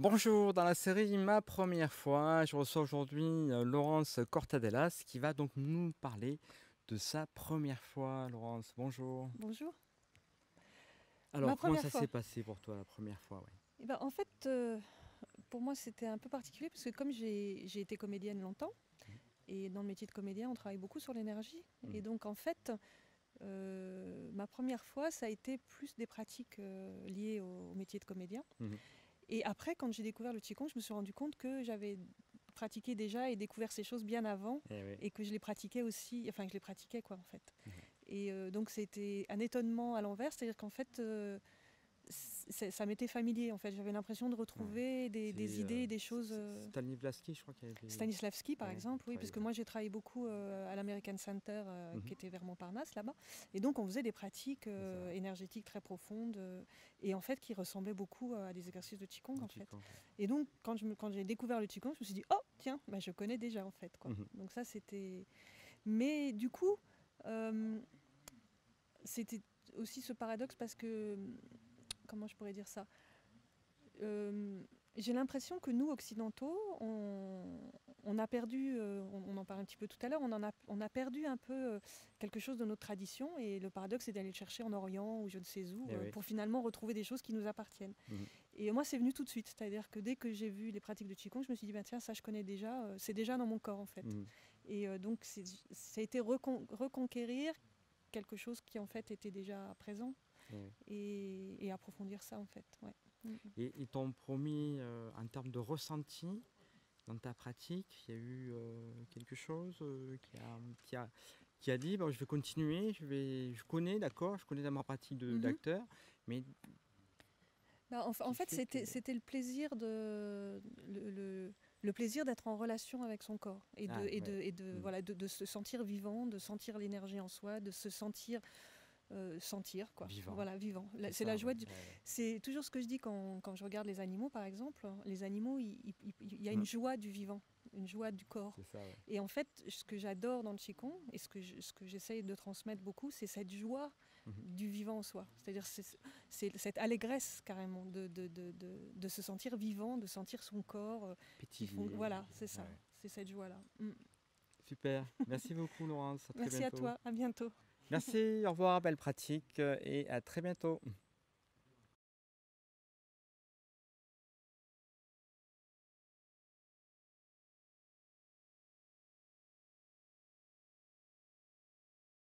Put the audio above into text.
Bonjour, dans la série Ma première fois, je reçois aujourd'hui Laurence Cortadellas qui va donc nous parler de sa première fois. Laurence, bonjour. Bonjour. Alors, Ma comment première ça fois. s'est passé pour toi la première fois, ouais. Eh ben, en fait, pour moi, c'était un peu particulier parce que comme j'ai été comédienne longtemps, Mhm. et dans le métier de comédien, on travaille beaucoup sur l'énergie. Et Mhm. donc, en fait, ma première fois, ça a été plus des pratiques liées au métier de comédien. Mhm. Et après, quand j'ai découvert le Qigong, je me suis rendu compte que j'avais pratiqué déjà et découvert ces choses bien avant Eh oui. et que je les pratiquais aussi, enfin, que je les pratiquais, quoi, en fait. Mhm. Et donc, c'était un étonnement à l'envers, c'est-à-dire qu'en fait, ça m'était familier en fait. J'avais l'impression de Ouais. retrouver des C'est idées, des choses. Stanislavski, je crois qu'il avait Stanislavski par exemple, oui, parce travaillé. que moi j'ai travaillé beaucoup à l'American Center Mhm. qui était vers Montparnasse là-bas. Et donc on faisait des pratiques C'est ça, énergétiques très profondes et en fait qui ressemblaient beaucoup à des exercices de Qigong le en fait. Qigong, ouais. Et donc quand j'ai découvert le Qigong, je me suis dit, oh tiens, bah, je connais déjà en fait, quoi. Mhm. Donc ça c'était. Mais du coup, euh, c'était aussi ce paradoxe parce que, comment je pourrais dire ça, Euh, j'ai l'impression que nous, occidentaux, on a perdu, on en parle un petit peu tout à l'heure, on a perdu un peu quelque chose de notre tradition. Et le paradoxe, c'est d'aller le chercher en Orient ou je ne sais où, Eh oui. pour finalement retrouver des choses qui nous appartiennent. Mhm. Et moi, c'est venu tout de suite. C'est-à-dire que dès que j'ai vu les pratiques de Qigong, je me suis dit, bah, tiens, ça, je connais déjà, c'est déjà dans mon corps, en fait. Mhm. Et donc, ça a été reconquérir quelque chose qui, en fait, était déjà présent Eh oui. et approfondir ça, en fait. Ouais. Mm. Et ils t'ont promis, en termes de ressenti, dans ta pratique, il y a eu quelque chose qui a dit bon, je vais continuer, je connais, d'accord, je connais dans ma pratique Mhm. d'acteur, mais Bah, en qui fait, fait que. c'était le plaisir d'être en relation avec son corps Ah, ouais. Mm. voilà, de se sentir vivant, de sentir l'énergie en soi, de se sentir sentir, quoi. Vivant, Voilà, vivant. c'est C'est la ça, ouais. joie Ouais, ouais. c'est toujours ce que je dis quand je regarde les animaux, par exemple. Les animaux, il y a Mm. une joie du vivant, une joie du corps. C'est ça, ouais. Et en fait, ce que j'adore dans le Qigong et ce que j'essaye de transmettre beaucoup, c'est cette joie Mhm. du vivant en soi. C'est-à-dire c'est cette allégresse carrément de se sentir vivant, de sentir son corps Pétiller. Voilà, c'est ça, Ouais. c'est cette joie-là. Mm. Super. Merci beaucoup, Laurence. À très Merci à bientôt. toi, à bientôt. Merci, au revoir, belle pratique et à très bientôt.